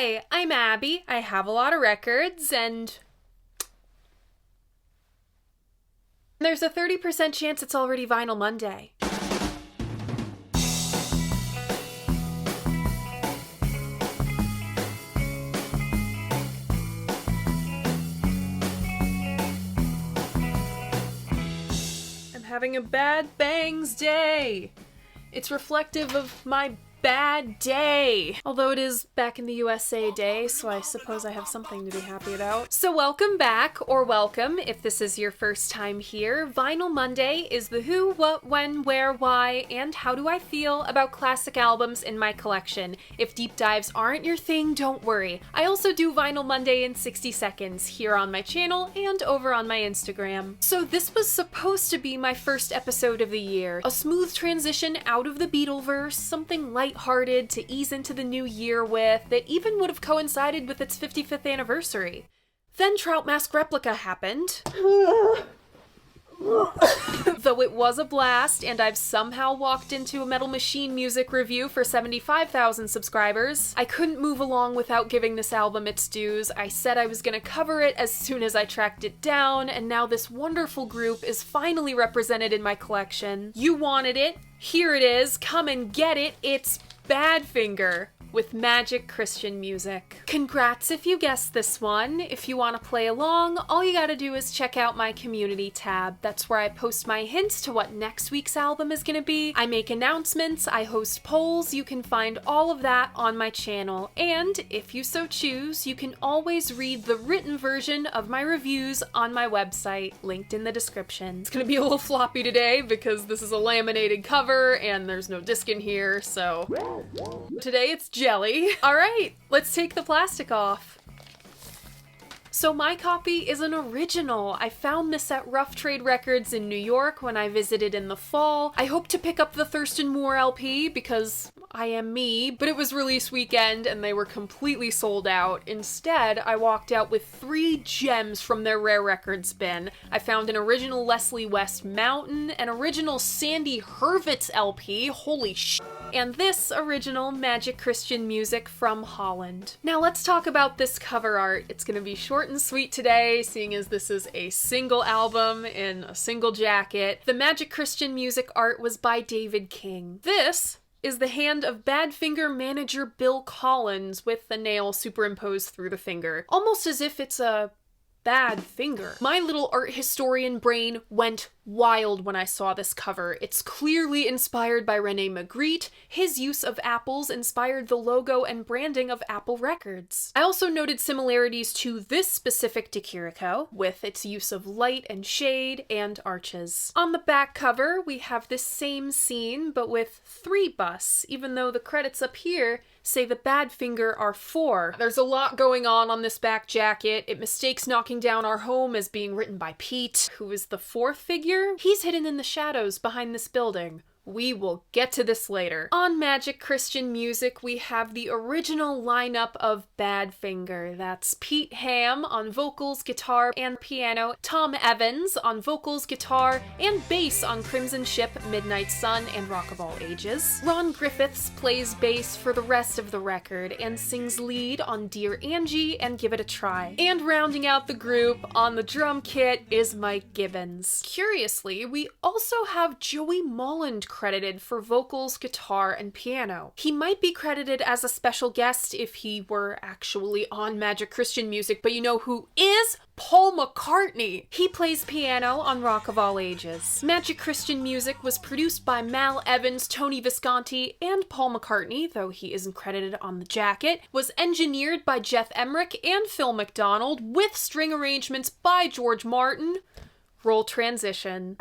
Hi, I'm Abby. I have a lot of records, and there's a 30% chance it's already Vinyl Monday. I'm having a bad bangs day. It's reflective of my bad day. Although it is back in the USA day, so I suppose I have something to be happy about. So welcome back, or welcome if this is your first time here. Vinyl Monday is the who, what, when, where, why, and how do I feel about classic albums in my collection. If deep dives aren't your thing, don't worry. I also do Vinyl Monday in 60 seconds here on my channel and over on my Instagram. So this was supposed to be my first episode of the year. A smooth transition out of the Beatleverse, something lighthearted to ease into the new year with, that even would have coincided with its 55th anniversary. Then Trout Mask Replica happened. Though it was a blast, and I've somehow walked into a Metal Machine music review for 75,000 subscribers, I couldn't move along without giving this album its dues. I said I was gonna cover it as soon as I tracked it down, and now this wonderful group is finally represented in my collection. You wanted it, here it is, come and get it, it's Badfinger with Magic Christian Music. Congrats if you guessed this one. If you want to play along, all you gotta do is check out my community tab. That's where I post my hints to what next week's album is gonna be. I make announcements, I host polls, you can find all of that on my channel. And if you so choose, you can always read the written version of my reviews on my website, linked in the description. It's gonna be a little floppy today because this is a laminated cover and there's no disc in here, so today it's jelly. All right, let's take the plastic off. So my copy is an original. I found this at Rough Trade Records in New York when I visited in the fall. I hope to pick up the Thurston Moore LP because I am me, but it was release weekend and they were completely sold out. Instead, I walked out with 3 gems from their rare records bin. I found an original Leslie West Mountain, an original Sandy Hurwitz LP, holy sh*, and this original Magic Christian Music from Holland. Now let's talk about this cover art. It's gonna be short and sweet today, seeing as this is a single album in a single jacket. The Magic Christian Music art was by David King. This is the hand of Badfinger manager Bill Collins with the nail superimposed through the finger, almost as if it's a bad finger. My little art historian brain went wild when I saw this cover. It's clearly inspired by Rene Magritte. His use of apples inspired the logo and branding of Apple Records. I also noted similarities to this specific Dikiriko, with its use of light and shade and arches. On the back cover, we have this same scene, but with 3 busts, even though the credits up here say the Badfinger are 4. There's a lot going on this back jacket. It mistakes Knocking Down Our Home as being written by Pete, who is the 4th figure. He's hidden in the shadows behind this building. We will get to this later. On Magic Christian Music, we have the original lineup of Badfinger. That's Pete Ham on vocals, guitar, and piano, Tom Evans on vocals, guitar, and bass on Crimson Ship, Midnight Sun, and Rock of All Ages. Ron Griffiths plays bass for the rest of the record and sings lead on Dear Angie and Give It a Try. And rounding out the group on the drum kit is Mike Gibbons. Curiously, we also have Joey Molland credited for vocals, guitar, and piano. He might be credited as a special guest if he were actually on Magic Christian Music, but you know who is? Paul McCartney! He plays piano on Rock of All Ages. Magic Christian Music was produced by Mal Evans, Tony Visconti, and Paul McCartney, though he isn't credited on the jacket, was engineered by Jeff Emmerich and Phil McDonald, with string arrangements by George Martin. Roll transition.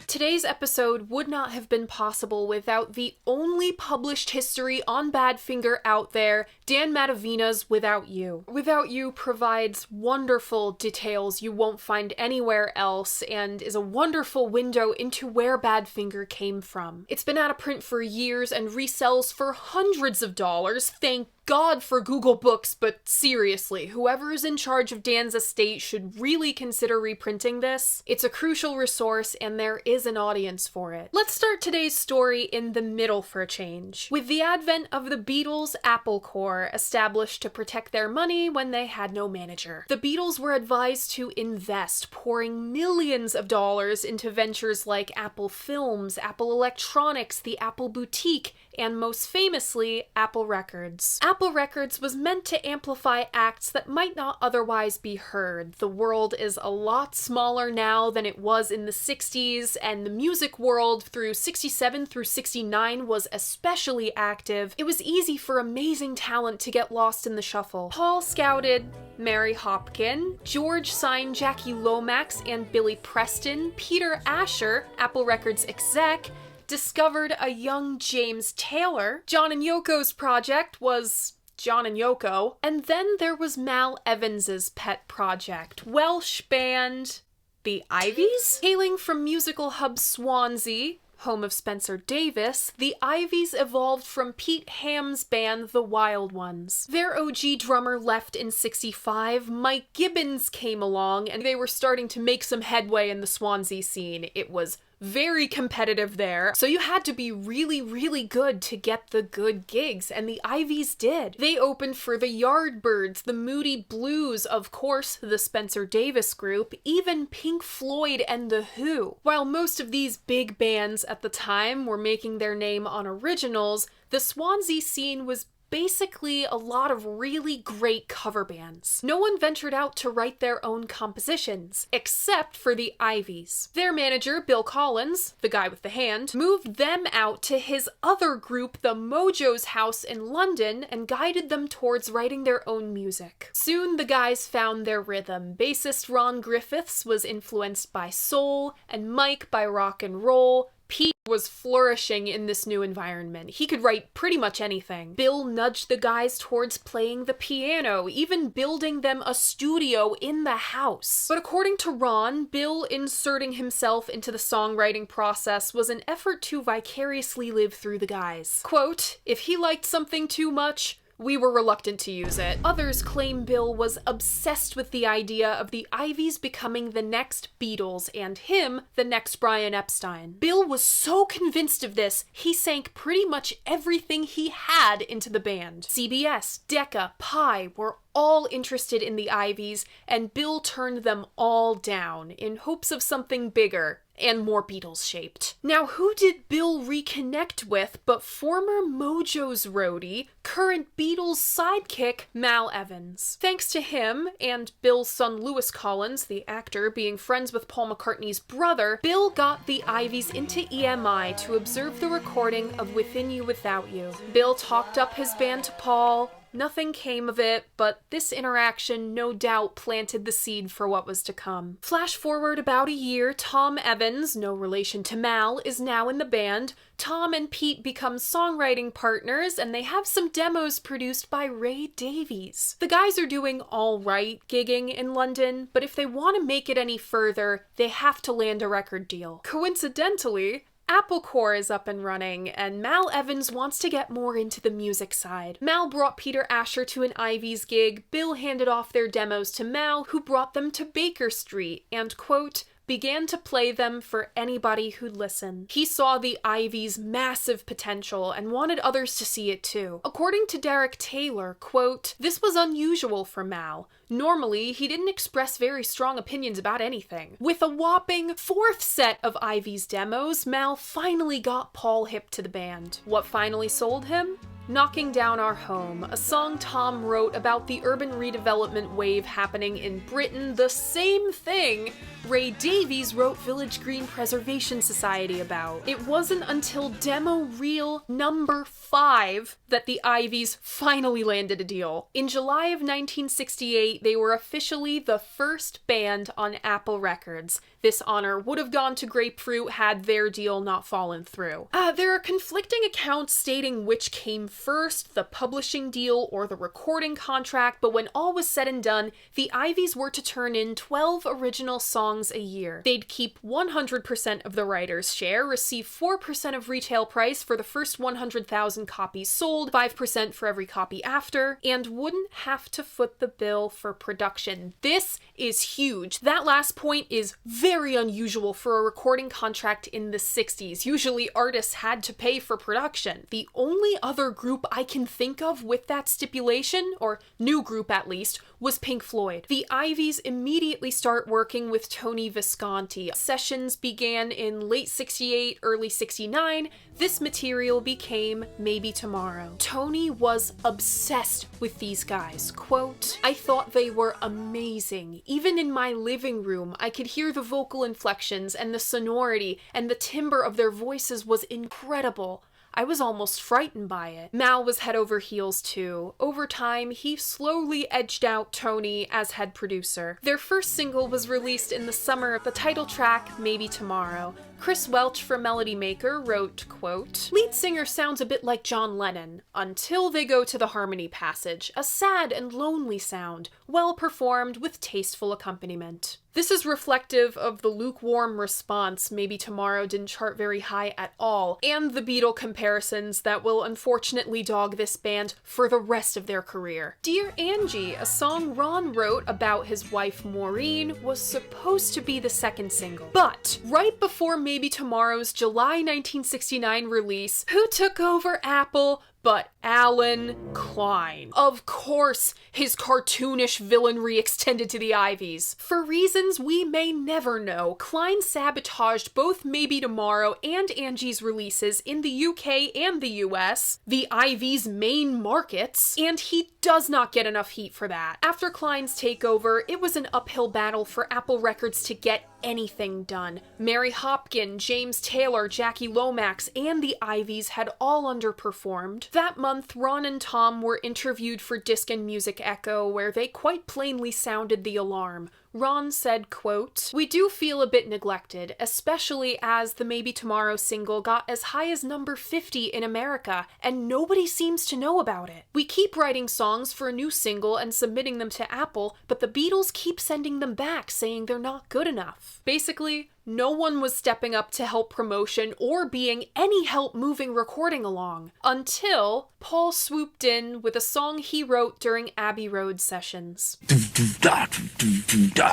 Today's episode would not have been possible without the only published history on Badfinger out there, Dan Matavina's Without You. Without You provides wonderful details you won't find anywhere else and is a wonderful window into where Badfinger came from. It's been out of print for years and resells for hundreds of dollars, thank God for Google Books, but seriously, whoever is in charge of Dan's estate should really consider reprinting this. It's a crucial resource and there is an audience for it. Let's start today's story in the middle for a change. With the advent of the Beatles' Apple Corps, established to protect their money when they had no manager. The Beatles were advised to invest, pouring millions of dollars into ventures like Apple Films, Apple Electronics, the Apple Boutique, and most famously, Apple Records. Apple Records was meant to amplify acts that might not otherwise be heard. The world is a lot smaller now than it was in the 60s, and the music world through 67 through 69 was especially active. It was easy for amazing talent to get lost in the shuffle. Paul scouted Mary Hopkin, George signed Jackie Lomax and Billy Preston, Peter Asher, Apple Records exec, discovered a young James Taylor. John and Yoko's project was John and Yoko. And then there was Mal Evans's pet project, Welsh band the Iveys? Hailing from musical hub Swansea, home of Spencer Davis, the Iveys evolved from Pete Ham's band The Wild Ones. Their OG drummer left in '65, Mike Gibbons came along, and they were starting to make some headway in the Swansea scene. It was very competitive there, so you had to be really, really good to get the good gigs, and the Iveys did. They opened for the Yardbirds, the Moody Blues, of course, the Spencer Davis Group, even Pink Floyd and The Who. While most of these big bands at the time were making their name on originals, the Swansea scene was basically a lot of really great cover bands. No one ventured out to write their own compositions, except for the Iveys. Their manager, Bill Collins, the guy with the hand, moved them out to his other group, the Mojo's house in London, and guided them towards writing their own music. Soon the guys found their rhythm. Bassist Ron Griffiths was influenced by soul, and Mike by rock and roll. Pete was flourishing in this new environment. He could write pretty much anything. Bill nudged the guys towards playing the piano, even building them a studio in the house. But according to Ron, Bill inserting himself into the songwriting process was an effort to vicariously live through the guys. Quote, "If he liked something too much, we were reluctant to use it." Others claim Bill was obsessed with the idea of the Iveys becoming the next Beatles and him the next Brian Epstein. Bill was so convinced of this, he sank pretty much everything he had into the band. CBS, Decca, Pi were all interested in the Iveys, and Bill turned them all down in hopes of something bigger and more Beatles-shaped. Now, who did Bill reconnect with but former Mojo's roadie, current Beatles sidekick, Mal Evans? Thanks to him, and Bill's son Lewis Collins, the actor, being friends with Paul McCartney's brother, Bill got the Iveys into EMI to observe the recording of Within You Without You. Bill talked up his band to Paul. Nothing came of it, but this interaction no doubt planted the seed for what was to come. Flash forward about a year, Tom Evans, no relation to Mal, is now in the band. Tom and Pete become songwriting partners, and they have some demos produced by Ray Davies. The guys are doing all right gigging in London, but if they want to make it any further, they have to land a record deal. Coincidentally, Apple Corps is up and running, and Mal Evans wants to get more into the music side. Mal brought Peter Asher to an Iveys gig, Bill handed off their demos to Mal, who brought them to Baker Street, and, quote, began to play them for anybody who'd listen. He saw the Iveys' massive potential and wanted others to see it too. According to Derek Taylor, quote, "This was unusual for Mal. Normally, he didn't express very strong opinions about anything. With a whopping 4th set of Iveys demos, Mal finally got Paul hip to the band. What finally sold him? Knocking Down Our Home, a song Tom wrote about the urban redevelopment wave happening in Britain, the same thing Ray Davies wrote Village Green Preservation Society about. It wasn't until demo reel number 5 that the Iveys finally landed a deal. In July of 1968, they were officially the first band on Apple Records. This honor would have gone to Grapefruit had their deal not fallen through. There are conflicting accounts stating which came first, the publishing deal or the recording contract, but when all was said and done, the Iveys were to turn in 12 original songs a year. They'd keep 100% of the writer's share, receive 4% of retail price for the first 100,000 copies sold, 5% for every copy after, and wouldn't have to foot the bill for production. This is huge. That last point is very unusual for a recording contract in the 60s. Usually artists had to pay for production. The only other group I can think of with that stipulation, or new group at least, was Pink Floyd. The Iveys immediately start working with Tony Visconti. Sessions began in late 68, early 69. This material became Maybe Tomorrow. Tony was obsessed with these guys. Quote, "I thought they were amazing. Even in my living room, I could hear the vocal inflections and the sonority, and the timbre of their voices was incredible. I was almost frightened by it." Mal was head over heels too. Over time, he slowly edged out Tony as head producer. Their first single was released in the summer, the title track, Maybe Tomorrow. Chris Welch from Melody Maker wrote, quote, "Lead singer sounds a bit like John Lennon, until they go to the harmony passage, a sad and lonely sound, well performed with tasteful accompaniment." This is reflective of the lukewarm response Maybe Tomorrow didn't chart very high at all, and the Beatle comparisons that will unfortunately dog this band for the rest of their career. Dear Angie, a song Ron wrote about his wife Maureen, was supposed to be the second single. But right before Maybe Tomorrow's July 1969 release, who took over Apple but Alan Klein? Of course, his cartoonish villainry extended to the Iveys. For reasons we may never know, Klein sabotaged both Maybe Tomorrow and Angie's releases in the UK and the US, the Iveys' main markets, and he does not get enough heat for that. After Klein's takeover, it was an uphill battle for Apple Records to get anything done. Mary Hopkin, James Taylor, Jackie Lomax, and the Iveys had all underperformed. That month, Ron and Tom were interviewed for Disc and Music Echo, where they quite plainly sounded the alarm. Ron said, quote, "We do feel a bit neglected, especially as the Maybe Tomorrow single got as high as number 50 in America, and nobody seems to know about it. We keep writing songs for a new single and submitting them to Apple, but the Beatles keep sending them back saying they're not good enough." Basically, no one was stepping up to help promotion or being any help moving recording along, until Paul swooped in with a song he wrote during Abbey Road sessions.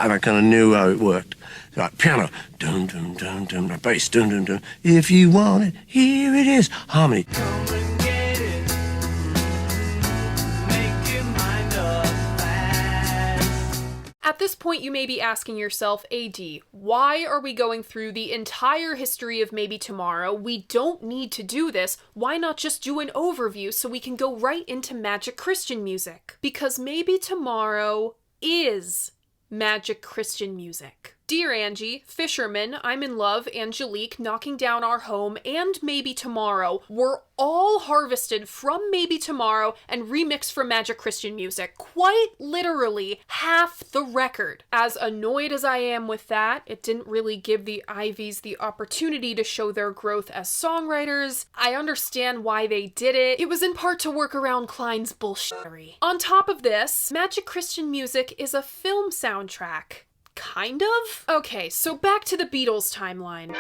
And I kind of knew how it worked. Like piano, dum dum dum dum, the bass, dum dum dum. If you want it, here it is. Harmony. Come and get it. Make your mind up fast. At this point, you may be asking yourself, AD, why are we going through the entire history of Maybe Tomorrow? We don't need to do this. Why not just do an overview so we can go right into Magic Christian music? Because Maybe Tomorrow is Magic Christian music. Dear Angie, Fisherman, I'm in Love, Angelique, Knocking Down Our Home, and Maybe Tomorrow were all harvested from Maybe Tomorrow and remixed for Magic Christian music. Quite literally half the record. As annoyed as I am with that, it didn't really give the Iveys the opportunity to show their growth as songwriters. I understand why they did it. It was in part to work around Klein's bullshittery. On top of this, Magic Christian music is a film soundtrack. Kind of? Okay, so back to the Beatles timeline.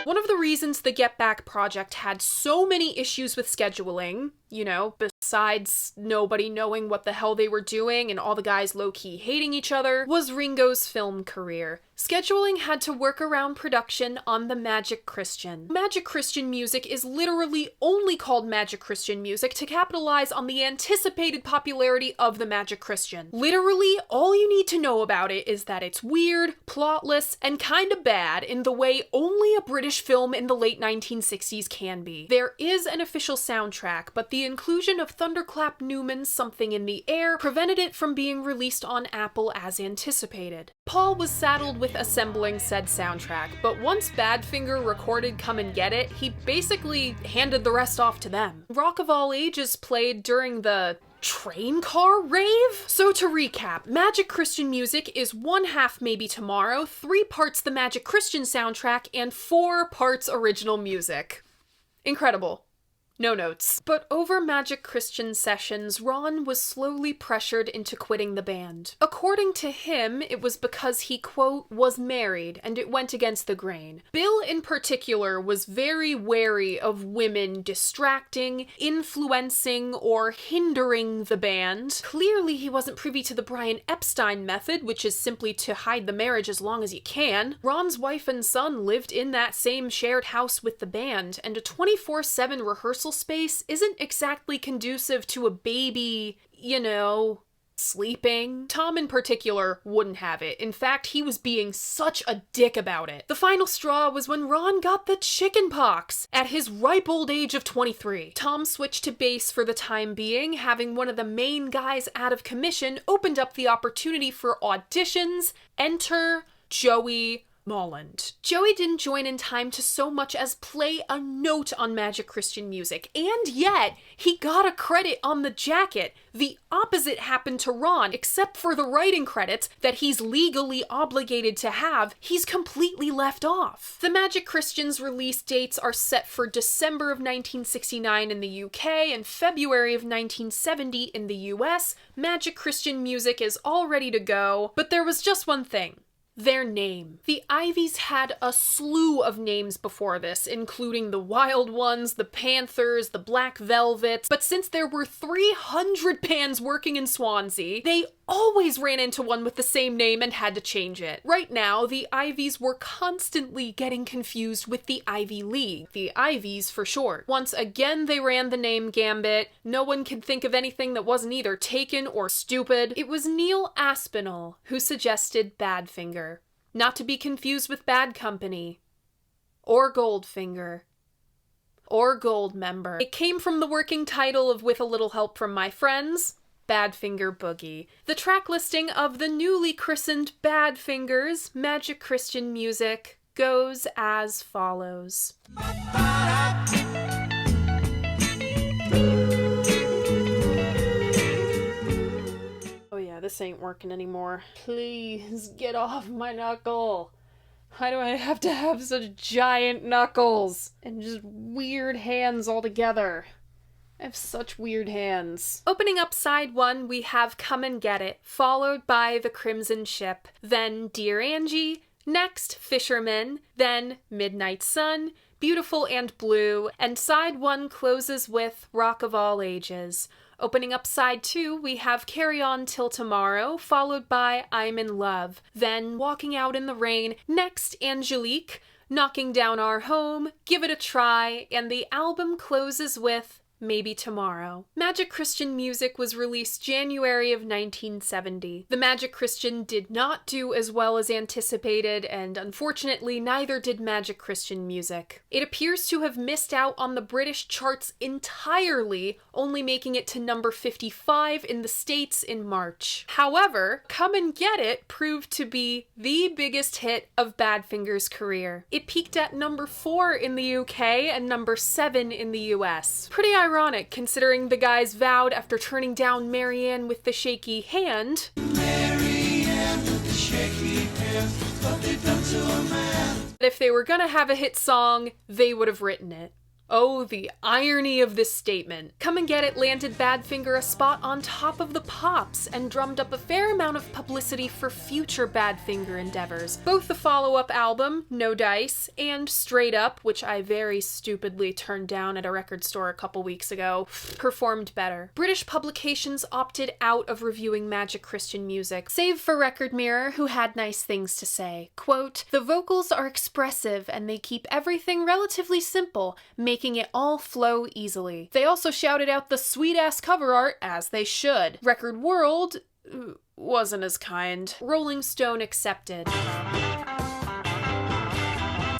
One of the reasons the Get Back project had so many issues with scheduling, you know, besides nobody knowing what the hell they were doing and all the guys low-key hating each other, was Ringo's film career. Scheduling had to work around production on the Magic Christian. Magic Christian music is literally only called Magic Christian music to capitalize on the anticipated popularity of the Magic Christian. Literally, all you need to know about it is that it's weird, plotless, and kinda bad in the way only a British film in the late 1960s can be. There is an official soundtrack, but the inclusion of Thunderclap Newman's Something in the Air prevented it from being released on Apple as anticipated. Paul was saddled with assembling said soundtrack, but once Badfinger recorded Come and Get It, he basically handed the rest off to them. Rock of All Ages played during the train car rave? So to recap, Magic Christian music is 1/2 Maybe Tomorrow, 3 parts the Magic Christian soundtrack, and 4 parts original music. Incredible. No notes. But over Magic Christian sessions, Ron was slowly pressured into quitting the band. According to him, it was because he, quote, was married, and it went against the grain. Bill, in particular, was very wary of women distracting, influencing, or hindering the band. Clearly, he wasn't privy to the Brian Epstein method, which is simply to hide the marriage as long as you can. Ron's wife and son lived in that same shared house with the band, and a 24/7 rehearsal space isn't exactly conducive to a baby, you know, sleeping. Tom in particular wouldn't have it. In fact, he was being such a dick about it. The final straw was when Ron got the chicken pox at his ripe old age of 23. Tom switched to bass for the time being, having one of the main guys out of commission opened up the opportunity for auditions. Enter Joey Molland. Joey didn't join in time to so much as play a note on Magic Christian Music, and yet he got a credit on the jacket. The opposite happened to Ron, except for the writing credits that he's legally obligated to have, he's completely left off. The Magic Christians release dates are set for December of 1969 in the UK and February of 1970 in the US. Magic Christian Music is all ready to go, but there was just one thing. Their name. The Iveys had a slew of names before this, including the Wild Ones, the Panthers, the Black Velvets, but since there were 300 bands working in Swansea, they always ran into one with the same name and had to change it. Right now, the Iveys were constantly getting confused with the Ivy League, the Iveys for short. Once again, they ran the name gambit. No one could think of anything that wasn't either taken or stupid. It was Neil Aspinall who suggested Badfinger. Not to be confused with Bad Company, or Goldfinger, or Goldmember. It came from the working title of With a Little Help from My Friends, Badfinger Boogie. The track listing of the newly christened Badfingers Magic Christian Music goes as follows. This ain't working anymore. Please get off my knuckle. Why do I have to have such giant knuckles? And just weird hands altogether. I have such weird hands. Opening up side one, we have Come and Get It, followed by The Crimson Ship, then Dear Angie, next Fisherman, then Midnight Sun, Beautiful and Blue, and side one closes with Rock of All Ages. Opening up side two, we have Carry On Till Tomorrow, followed by I'm in Love, then Walking Out in the Rain, next Angelique, Knocking Down Our Home, Give It a Try, and the album closes with Maybe Tomorrow. Magic Christian Music was released January of 1970. The Magic Christian did not do as well as anticipated, and unfortunately neither did Magic Christian Music. It appears to have missed out on the British charts entirely, only making it to number 55 in the States in March. However, Come and Get It proved to be the biggest hit of Badfinger's career. It peaked at number 4 in the UK and number 7 in the US. Pretty ironic, considering the guys vowed after turning down Marianne with the Shaky Hand, Marianne with the shaky hand, what they've done to a man. If they were gonna have a hit song, they would have written it. Oh, the irony of this statement. Come and Get It landed Badfinger a spot on top of the Pops and drummed up a fair amount of publicity for future Badfinger endeavors. Both the follow-up album, No Dice, and Straight Up, which I very stupidly turned down at a record store a couple weeks ago, performed better. British publications opted out of reviewing Magic Christian Music, save for Record Mirror, who had nice things to say. Quote, "The vocals are expressive and they keep everything relatively simple, making it all flow easily. They also shouted out the sweet-ass cover art, as they should. Record World wasn't as kind. Rolling Stone accepted."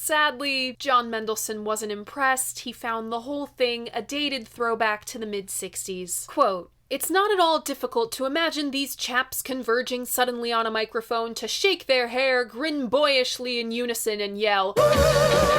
Sadly, John Mendelsohn wasn't impressed. He found the whole thing a dated throwback to the mid-60s. Quote, "It's not at all difficult to imagine these chaps converging suddenly on a microphone to shake their hair, grin boyishly in unison, and yell,"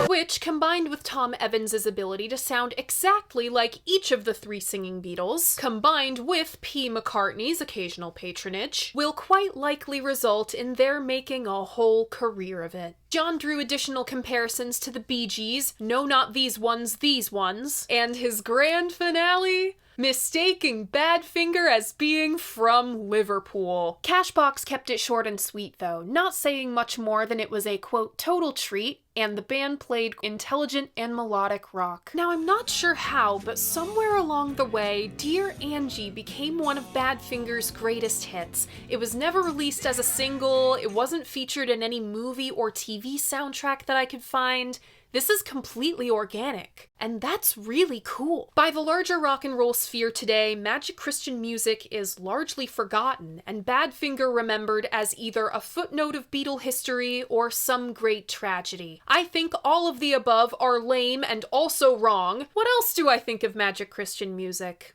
which, combined with Tom Evans's ability to sound exactly like each of the three singing Beatles, combined with P. McCartney's occasional patronage, will quite likely result in their making a whole career of it. John drew additional comparisons to the Bee Gees, No Not These Ones, These Ones, and his grand finale, mistaking Badfinger as being from Liverpool. Cashbox kept it short and sweet though, not saying much more than it was a, quote, total treat, and the band played intelligent and melodic rock. Now I'm not sure how, but somewhere along the way, Dear Angie became one of Badfinger's greatest hits. It was never released as a single, it wasn't featured in any movie or TV soundtrack that I could find. This is completely organic, and that's really cool. By the larger rock and roll sphere today, Magic Christian music is largely forgotten, and Badfinger remembered as either a footnote of Beatle history or some great tragedy. I think all of the above are lame and also wrong. What else do I think of Magic Christian music?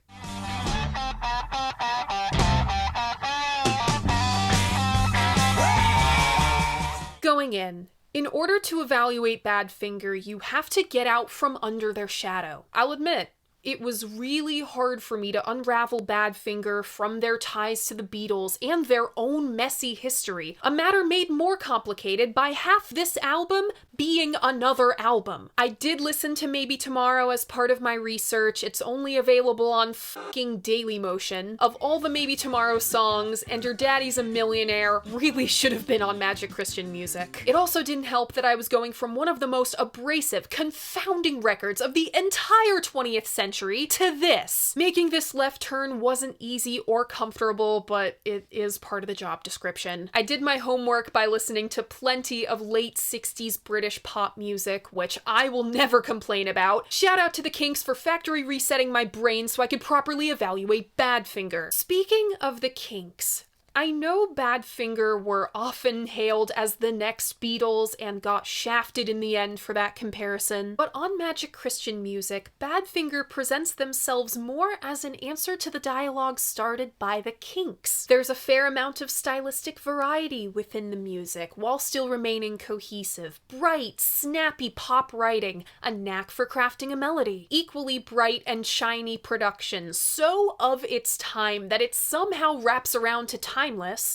Going in order to evaluate Badfinger, you have to get out from under their shadow. I'll admit, it was really hard for me to unravel Badfinger from their ties to the Beatles and their own messy history, a matter made more complicated by half this album being another album. I did listen to Maybe Tomorrow as part of my research. It's only available on fucking Dailymotion. Of all the Maybe Tomorrow songs, And Your Daddy's a Millionaire really should have been on Magic Christian music. It also didn't help that I was going from one of the most abrasive, confounding records of the entire 20th century to this. Making this left turn wasn't easy or comfortable, but it is part of the job description. I did my homework by listening to plenty of late 60s British pop music, which I will never complain about. Shout out to the Kinks for factory resetting my brain so I could properly evaluate Badfinger. Speaking of the Kinks, I know Badfinger were often hailed as the next Beatles and got shafted in the end for that comparison, but on Magic Christian music, Badfinger presents themselves more as an answer to the dialogue started by the Kinks. There's a fair amount of stylistic variety within the music, while still remaining cohesive. Bright, snappy pop writing, a knack for crafting a melody. Equally bright and shiny production, so of its time that it somehow wraps around to timeless,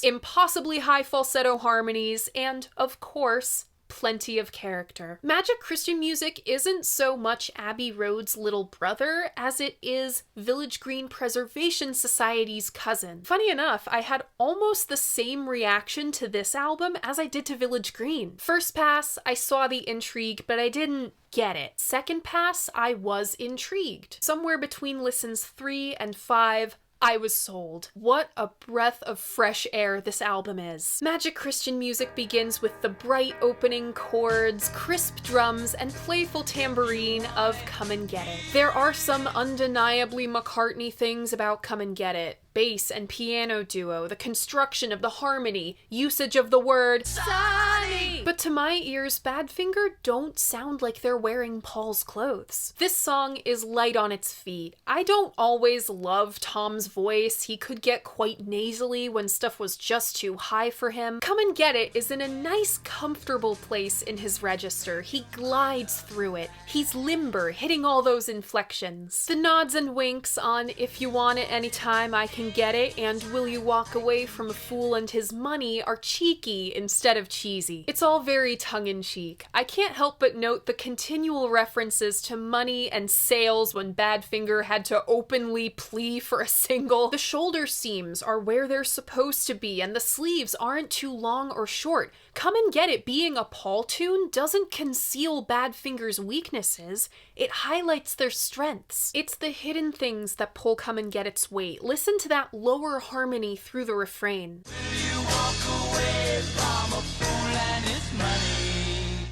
impossibly high falsetto harmonies, and, of course, plenty of character. Magic Christian music isn't so much Abbey Road's little brother as it is Village Green Preservation Society's cousin. Funny enough, I had almost the same reaction to this album as I did to Village Green. First pass, I saw the intrigue, but I didn't get it. Second pass, I was intrigued. Somewhere between listens 3 and 5, I was sold. What a breath of fresh air this album is. Magic Christian music begins with the bright opening chords, crisp drums, and playful tambourine of Come and Get It. There are some undeniably McCartney things about Come and Get It. Bass and piano duo, the construction of the harmony, usage of the word sunny. But to my ears, Badfinger don't sound like they're wearing Paul's clothes. This song is light on its feet. I don't always love Tom's voice. He could get quite nasally when stuff was just too high for him. Come and Get It is in a nice, comfortable place in his register. He glides through it. He's limber, hitting all those inflections. The nods and winks on If You Want It Anytime I Can Get It and Will You Walk Away from a Fool and His Money are cheeky instead of cheesy. It's all very tongue-in-cheek. I can't help but note the continual references to money and sales when Badfinger had to openly plea for a single. The shoulder seams are where they're supposed to be and the sleeves aren't too long or short. Come and Get It being a Paul tune doesn't conceal Badfinger's weaknesses, it highlights their strengths. It's the hidden things that pull Come and Get It's weight. Listen to that lower harmony through the refrain. Will you walk away from a fool and his money?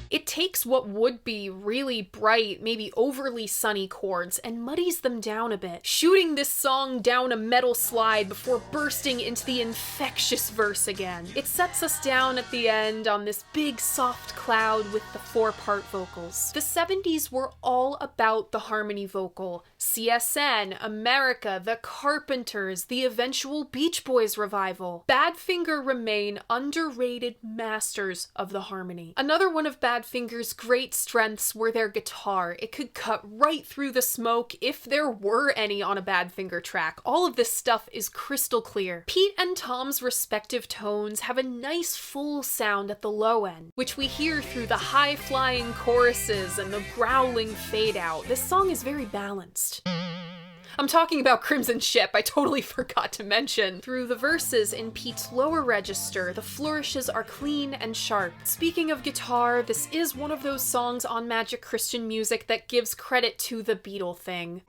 It takes what would be really bright, maybe overly sunny chords and muddies them down a bit, shooting this song down a metal slide before bursting into the infectious verse again. It sets us down at the end on this big soft cloud with the 4-part vocals. The 70s were all about the harmony vocal. CSN, America, The Carpenters, the eventual Beach Boys revival. Badfinger remain underrated masters of the harmony. Another one of Badfinger's great strengths were their guitar. It could cut right through the smoke if there were any on a Badfinger track. All of this stuff is crystal clear. Pete and Tom's respective tones have a nice full sound at the low end, which we hear through the high-flying choruses and the growling fade-out. This song is very balanced. I'm talking about Crimson Ship, I totally forgot to mention. Through the verses in Pete's lower register, the flourishes are clean and sharp. Speaking of guitar, this is one of those songs on Magic Christian Music that gives credit to the Beatle thing.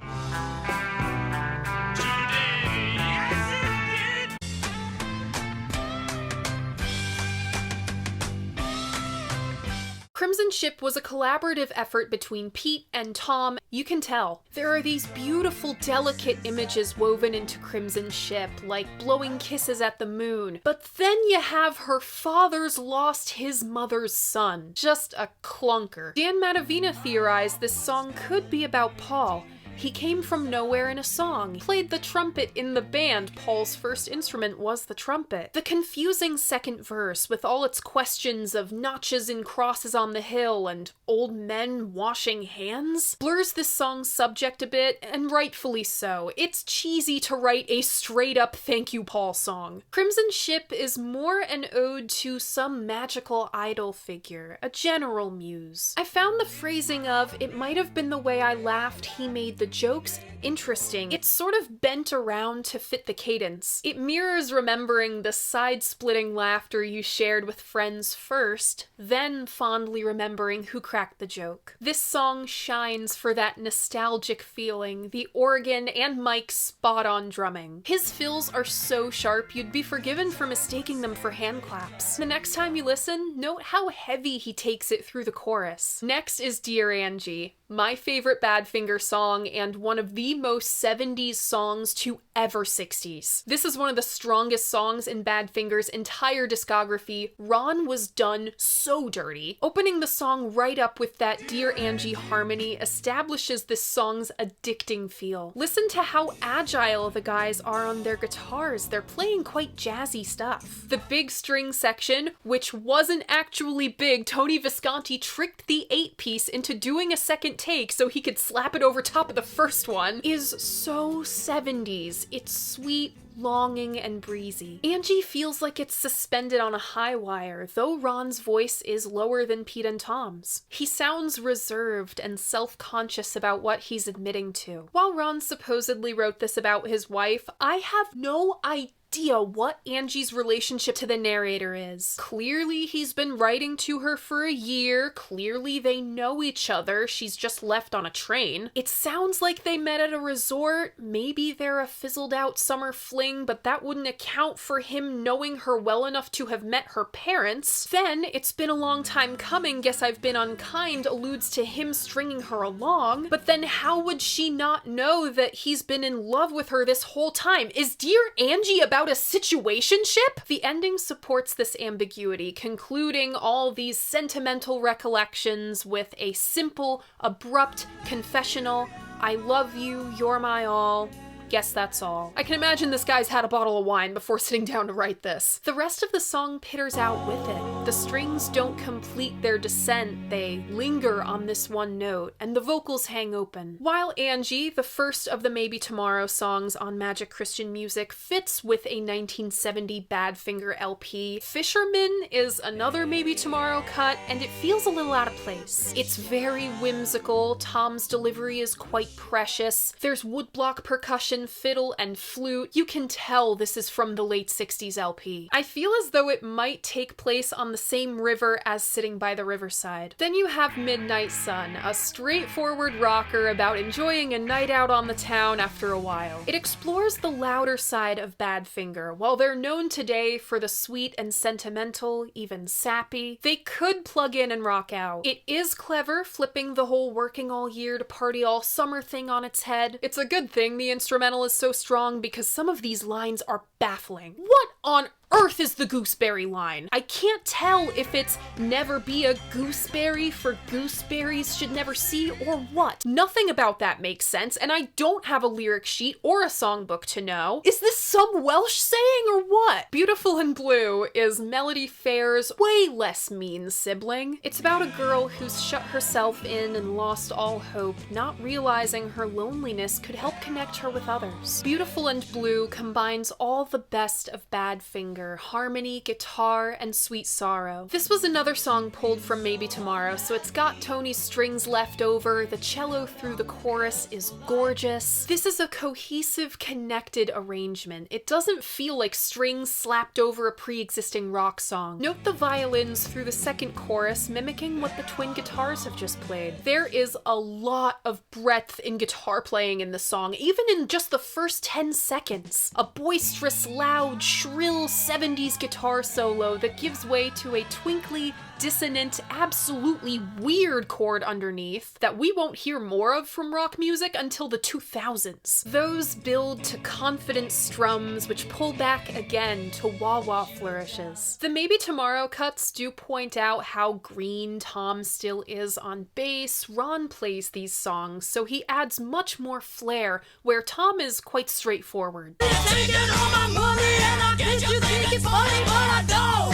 Crimson Ship was a collaborative effort between Pete and Tom. You can tell. There are these beautiful, delicate images woven into Crimson Ship, like blowing kisses at the moon. But then you have her father's lost his mother's son. Just a clunker. Dan Matavina theorized this song could be about Paul. He came from nowhere in a song, played the trumpet in the band. Paul's first instrument was the trumpet. The confusing second verse, with all its questions of notches and crosses on the hill and old men washing hands, blurs this song's subject a bit, and rightfully so. It's cheesy to write a straight-up thank you Paul song. Crimson Ship is more an ode to some magical idol figure, a general muse. I found the phrasing of, "it might have been the way I laughed, he made the jokes," interesting. It's sort of bent around to fit the cadence. It mirrors remembering the side-splitting laughter you shared with friends first, then fondly remembering who cracked the joke. This song shines for that nostalgic feeling, the organ and Mike's spot-on drumming. His fills are so sharp you'd be forgiven for mistaking them for hand claps. The next time you listen, note how heavy he takes it through the chorus. Next is Dear Angie, my favorite Badfinger song and one of the most 70s songs to ever 60s. This is one of the strongest songs in Badfinger's entire discography. Ron was done so dirty. Opening the song right up with that Dear Angie harmony establishes this song's addicting feel. Listen to how agile the guys are on their guitars. They're playing quite jazzy stuff. The big string section, which wasn't actually big, Tony Visconti tricked the 8-piece into doing a second take so he could slap it over top of the first one, is so 70s. It's sweet, longing, and breezy. Angie feels like it's suspended on a high wire, though Ron's voice is lower than Pete and Tom's. He sounds reserved and self-conscious about what he's admitting to. While Ron supposedly wrote this about his wife, I have no idea what Angie's relationship to the narrator is. Clearly he's been writing to her for a year, clearly they know each other, she's just left on a train. It sounds like they met at a resort, maybe they're a fizzled out summer fling, but that wouldn't account for him knowing her well enough to have met her parents. Then, it's been a long time coming, guess I've been unkind, alludes to him stringing her along, but then how would she not know that he's been in love with her this whole time? Is Dear Angie about a situationship? The ending supports this ambiguity, concluding all these sentimental recollections with a simple, abrupt confessional, I love you, you're my all. Guess that's all. I can imagine this guy's had a bottle of wine before sitting down to write this. The rest of the song pitters out with it. The strings don't complete their descent, they linger on this one note, and the vocals hang open. While Angie, the first of the Maybe Tomorrow songs on Magic Christian Music, fits with a 1970 Badfinger LP, Fisherman is another Maybe Tomorrow cut, and it feels a little out of place. It's very whimsical, Tom's delivery is quite precious, there's woodblock percussion, fiddle, and flute. You can tell this is from the late 60s LP. I feel as though it might take place on the same river as Sitting by the Riverside. Then you have Midnight Sun, a straightforward rocker about enjoying a night out on the town after a while. It explores the louder side of Badfinger. While they're known today for the sweet and sentimental, even sappy, they could plug in and rock out. It is clever, flipping the whole working all year to party all summer thing on its head. It's a good thing the instrumental is so strong because some of these lines are baffling. What on Earth is the gooseberry line. I can't tell if it's never be a gooseberry for gooseberries should never see or what. Nothing about that makes sense, and I don't have a lyric sheet or a songbook to know. Is this some Welsh saying or what? Beautiful and Blue is Melody Fair's way less mean sibling. It's about a girl who's shut herself in and lost all hope, not realizing her loneliness could help connect her with others. Beautiful and Blue combines all the best of Badfinger, harmony, guitar, and sweet sorrow. This was another song pulled from Maybe Tomorrow, so it's got Tony's strings left over, the cello through the chorus is gorgeous. This is a cohesive, connected arrangement. It doesn't feel like strings slapped over a pre-existing rock song. Note the violins through the second chorus, mimicking what the twin guitars have just played. There is a lot of breadth in guitar playing in the song, even in just the first 10 seconds. A boisterous, loud, shrill 70s guitar solo that gives way to a twinkly, dissonant, absolutely weird chord underneath that we won't hear more of from rock music until the 2000s. Those build to confident strums which pull back again to wah-wah flourishes. The Maybe Tomorrow cuts do point out how green Tom still is on bass. Ron plays these songs, so he adds much more flair, where Tom is quite straightforward.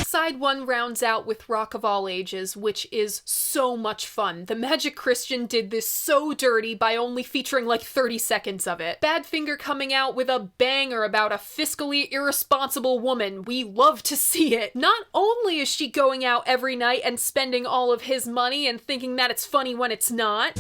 Side 1 rounds out with Rock of All Ages, which is so much fun. The Magic Christian did this so dirty by only featuring like 30 seconds of it. Badfinger coming out with a banger about a fiscally irresponsible woman. We love to see it. Not only is she going out every night and spending all of his money and thinking that it's funny when it's not,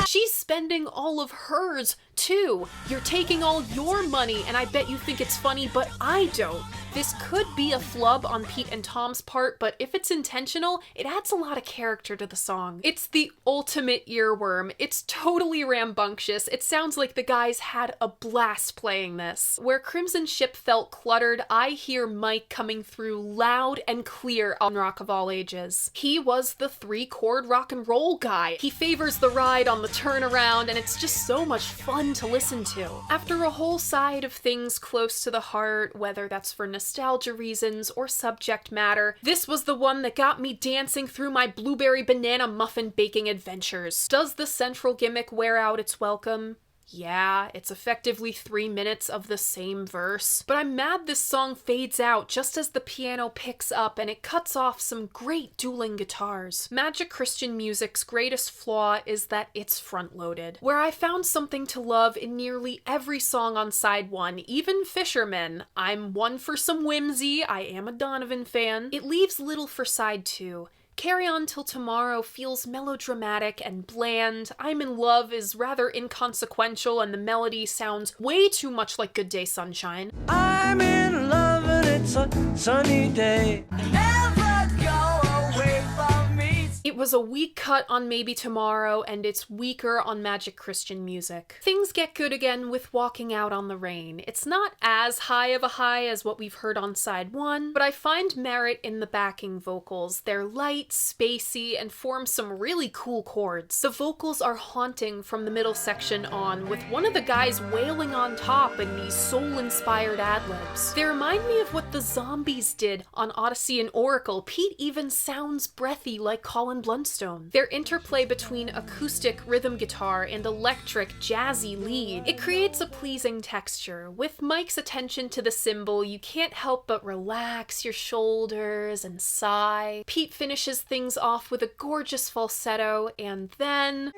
she's spending all of hers too. You're taking all your money and I bet you think it's funny, but I don't. This could be a flub on Pete and Tom's part, but if it's intentional, it adds a lot of character to the song. It's the ultimate earworm. It's totally rambunctious. It sounds like the guys had a blast playing this. Where Crimson Ship felt cluttered, I hear Mike coming through loud and clear on Rock of All Ages. He was the 3-chord rock and roll guy. He favors the ride on the turnaround, and it's just so much fun to listen to. After a whole side of things close to the heart, whether that's for nostalgia reasons or subject matter, this was the one that got me dancing through my blueberry banana muffin baking adventures. Does the central gimmick wear out its welcome? Yeah, it's effectively 3 minutes of the same verse, but I'm mad this song fades out just as the piano picks up and it cuts off some great dueling guitars. Magic Christian music's greatest flaw is that it's front-loaded. Where I found something to love in nearly every song on side 1, even Fisherman, I'm one for some whimsy, I am a Donovan fan, it leaves little for side 2. Carry On Till Tomorrow feels melodramatic and bland. I'm in Love is rather inconsequential and the melody sounds way too much like Good Day Sunshine. I'm in love and it's a sunny day. Never go away from me. It was a weak cut on Maybe Tomorrow, and it's weaker on Magic Christian Music. Things get good again with Walking Out on the Rain. It's not as high of a high as what we've heard on side 1, but I find merit in the backing vocals. They're light, spacey, and form some really cool chords. The vocals are haunting from the middle section on, with one of the guys wailing on top in these soul-inspired ad-libs. They remind me of what the Zombies did on Odyssey and Oracle. Pete even sounds breathy like Colin Blunstone. Their interplay between acoustic rhythm guitar and electric jazzy lead, it creates a pleasing texture. With Mike's attention to the cymbal, you can't help but relax your shoulders and sigh. Pete finishes things off with a gorgeous falsetto, and then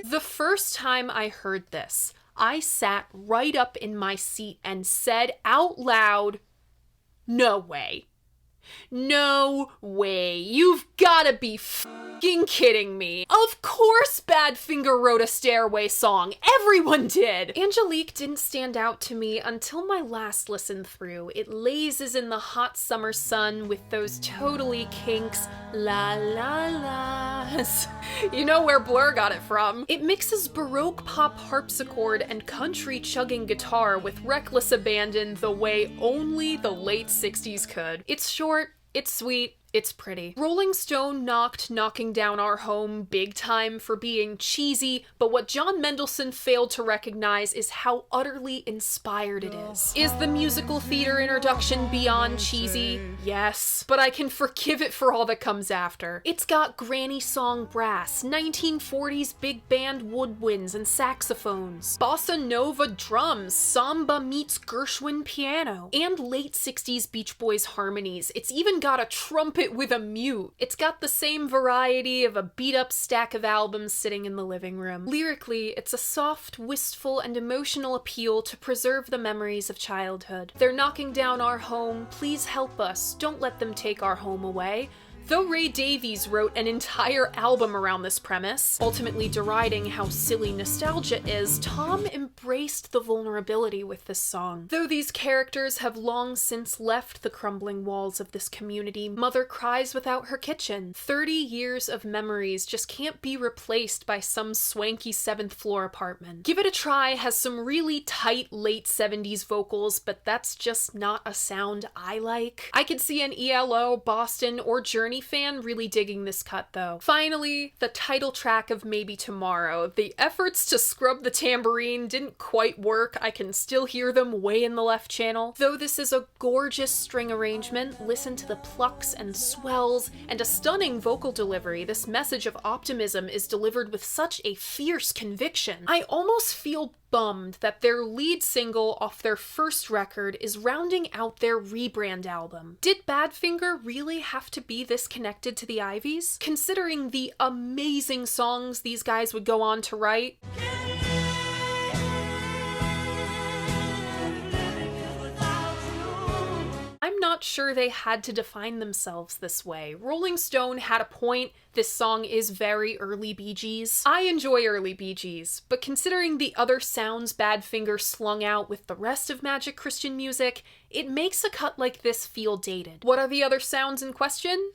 the first time I heard this, I sat right up in my seat and said out loud, "No way. No way. You've gotta be f***ing kidding me. Of course Badfinger wrote a Stairway song. Everyone did. Angelique didn't stand out to me until my last listen through. It lazes in the hot summer sun with those totally Kinks la la las. You know where Blur got it from. It mixes Baroque pop harpsichord and country chugging guitar with reckless abandon the way only the late 60s could. It's short, it's sweet, It's pretty. Rolling Stone knocked Knocking Down Our Home big time for being cheesy, but what John Mendelsohn failed to recognize is how utterly inspired it is. Is the musical theater introduction beyond cheesy? Yes, but I can forgive it for all that comes after. It's got granny song brass, 1940s big band woodwinds and saxophones, bossa nova drums, samba meets Gershwin piano, and late 60s Beach Boys harmonies. It's even got a trumpet with a mute. It's got the same variety of a beat-up stack of albums sitting in the living room. Lyrically, it's a soft, wistful, and emotional appeal to preserve the memories of childhood. They're knocking down our home, please help us, don't let them take our home away. Though Ray Davies wrote an entire album around this premise, ultimately deriding how silly nostalgia is, Tom embraced the vulnerability with this song. Though these characters have long since left the crumbling walls of this community, Mother cries without her kitchen. 30 years of memories just can't be replaced by some swanky 7th floor apartment. Give It a Try has some really tight late 70s vocals, but that's just not a sound I like. I could see an ELO, Boston, or Journey fan really digging this cut though. Finally, the title track of Maybe Tomorrow. The efforts to scrub the tambourine didn't quite work. I can still hear them way in the left channel. Though this is a gorgeous string arrangement, listen to the plucks and swells and a stunning vocal delivery. This message of optimism is delivered with such a fierce conviction. I almost feel bummed that their lead single off their first record is rounding out their rebrand album. Did Badfinger really have to be this connected to the Iveys? Considering the amazing songs these guys would go on to write. I'm not sure they had to define themselves this way. Rolling Stone had a point. This song is very early Bee Gees. I enjoy early Bee Gees, but considering the other sounds Badfinger slung out with the rest of Magic Christian music, it makes a cut like this feel dated. What are the other sounds in question?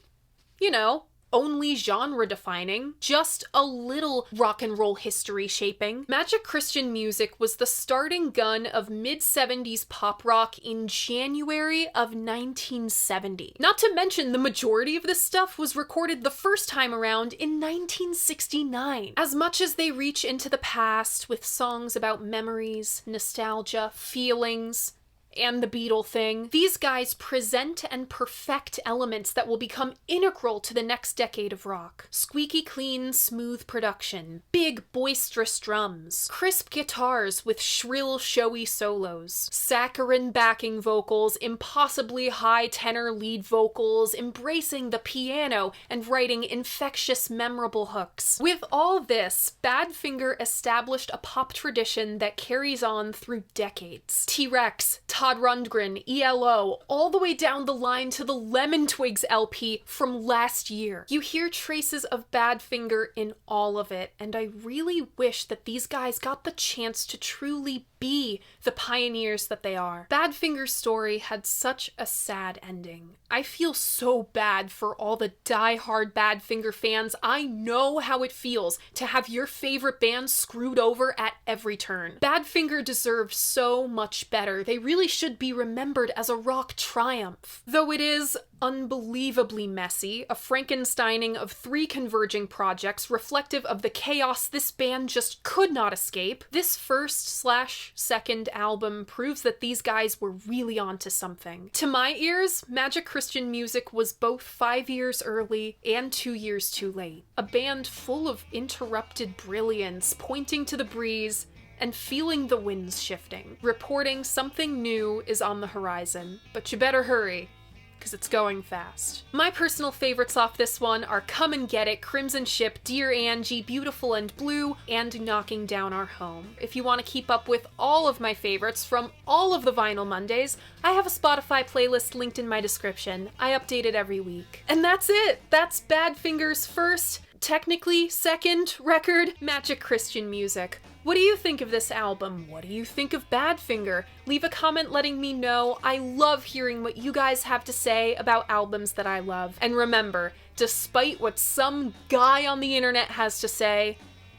You know, only genre defining, just a little rock and roll history shaping. Magic Christian music was the starting gun of mid-70s pop rock in January of 1970. Not to mention the majority of this stuff was recorded the first time around in 1969. As much as they reach into the past with songs about memories, nostalgia, feelings, and the Beatle thing, these guys present and perfect elements that will become integral to the next decade of rock. Squeaky clean, smooth production, big boisterous drums, crisp guitars with shrill, showy solos, saccharine backing vocals, impossibly high tenor lead vocals, embracing the piano and writing infectious, memorable hooks. With all this, Badfinger established a pop tradition that carries on through decades. T-Rex, Todd Rundgren, ELO, all the way down the line to the Lemon Twigs LP from last year. You hear traces of Badfinger in all of it, and I really wish that these guys got the chance to truly be the pioneers that they are. Badfinger's story had such a sad ending. I feel so bad for all the die-hard Badfinger fans. I know how it feels to have your favorite band screwed over at every turn. Badfinger deserves so much better. They really should be remembered as a rock triumph. Though it is unbelievably messy, a Frankensteining of 3 converging projects reflective of the chaos this band just could not escape, this first/second album proves that these guys were really onto something. To my ears, Magic Christian music was both 5 years early and 2 years too late. A band full of interrupted brilliance, pointing to the breeze and feeling the winds shifting, reporting something new is on the horizon, but you better hurry, because it's going fast. My personal favorites off this one are Come and Get It, Crimson Ship, Dear Angie, Beautiful and Blue, and Knocking Down Our Home. If you want to keep up with all of my favorites from all of the Vinyl Mondays, I have a Spotify playlist linked in my description. I update it every week. And that's it! That's Badfinger's first, technically second, record, Magic Christian music. What do you think of this album? What do you think of Badfinger? Leave a comment letting me know. I love hearing what you guys have to say about albums that I love. And remember, despite what some guy on the internet has to say,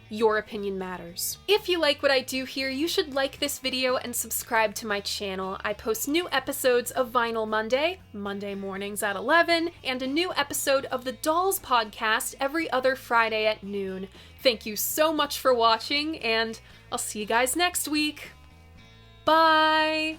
Your opinion matters. If you like what I do here, you should like this video and subscribe to my channel. I post new episodes of Vinyl Monday mornings at 11, and a new episode of the Dolls podcast every other Friday at noon. Thank you so much for watching, and I'll see you guys next week. Bye!